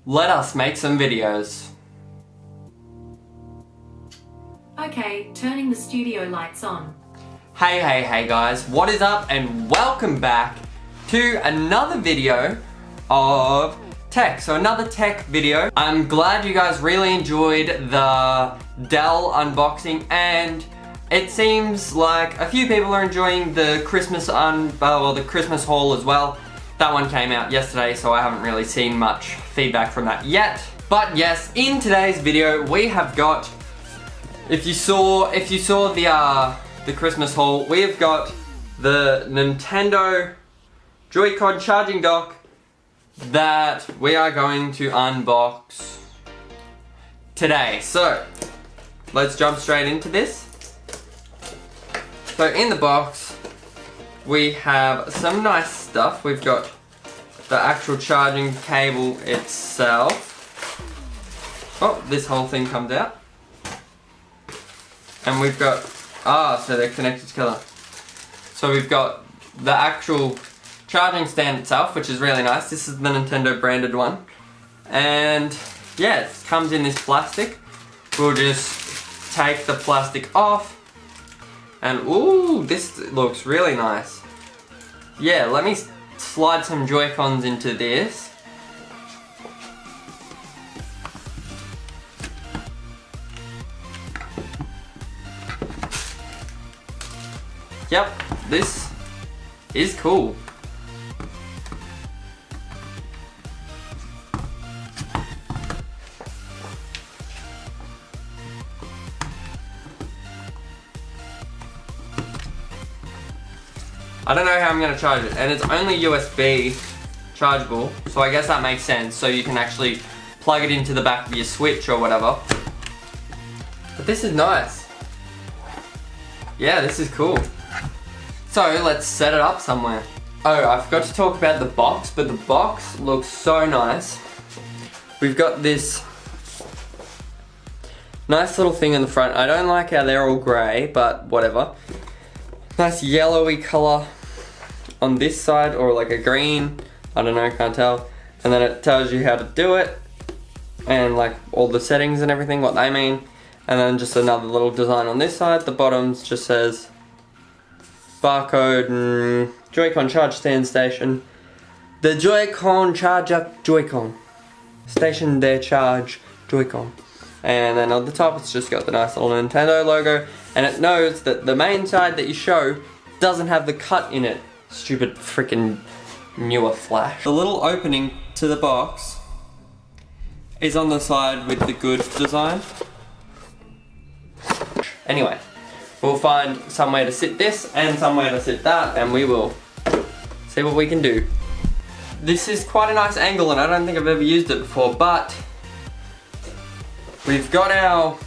let us make some videos. Okay, turning the studio lights on. Hey guys, what is up and welcome back to another video of tech. So another tech video. I'm glad you guys really enjoyed the Dell unboxing, and it seems like a few people are enjoying the Christmas haul as well. That one came out yesterday, so I haven't really seen much feedback from that yet. But yes, in today's video we have got, if you saw the Christmas haul, we have got the Nintendo Joy-Con charging dock that we are going to unbox today. So let's jump straight into this. So in the box we have some nice stuff. We've got the actual charging cable itself. Oh, this whole thing comes out. And we've got, so they're connected together. So we've got the actual charging stand itself, which is really nice. This is the Nintendo branded one. And yeah, it comes in this plastic. We'll just take the plastic off. And ooh, this looks really nice. Yeah, let me slide some Joy-Cons into this. Yep, this is cool. I don't know how I'm gonna charge it, and it's only USB chargeable, so I guess that makes sense, so you can actually plug it into the back of your Switch or whatever. But this is nice. Yeah, this is cool. So let's set it up somewhere. Oh, I forgot to talk about the box, but the box looks so nice. We've got this nice little thing in the front. I don't like how they're all grey, but whatever. Nice yellowy colour on this side, or like a green, I don't know, can't tell. And then it tells you how to do it, and like all the settings and everything, what they mean. And then just another little design on this side. The bottoms just says barcode and Joy-Con charge stand station. The Joy-Con charge up Joy-Con. Station their charge Joy-Con. And then on the top it's just got the nice little Nintendo logo, and it knows that the main side that you show doesn't have the cut in it. Stupid freaking newer Flash. The little opening to the box is on the side with the good design. Anyway, we'll find somewhere to sit this and somewhere to sit that, and we will see what we can do. This is quite a nice angle, and I don't think I've ever used it before, but we've got our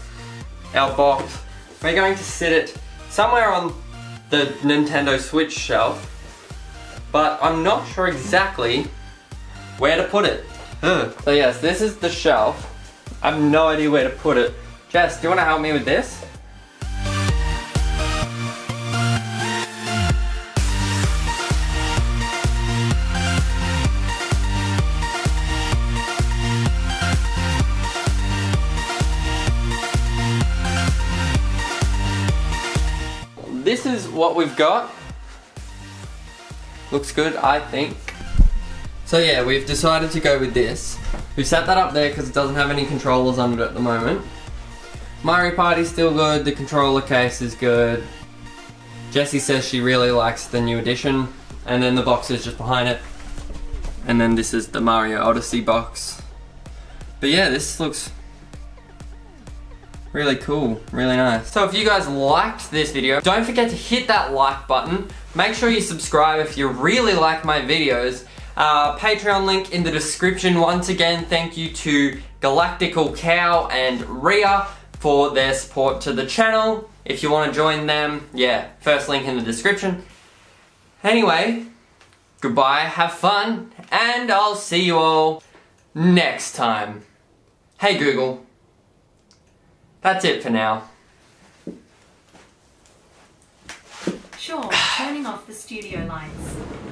box. We're going to sit it somewhere on the Nintendo Switch shelf, but I'm not sure exactly where to put it. So yes, this is the shelf. I have no idea where to put it. Jess, do you want to help me with this? This is what we've got. Looks good, I think. So yeah, we've decided to go with this. We've set that up there because it doesn't have any controllers on it at the moment. Mario Party's still good, the controller case is good. Jessie says she really likes the new edition, and then the box is just behind it. And then this is the Mario Odyssey box. But yeah, this looks really cool, really nice. So if you guys liked this video, don't forget to hit that like button. Make sure you subscribe if you really like my videos. Patreon link in the description. Once again, thank you to Galactical Cow and Rhea for their support to the channel. If you want to join them, yeah, first link in the description. Anyway, goodbye, have fun, and I'll see you all next time. Hey Google. That's it for now. Sure, turning off the studio lights.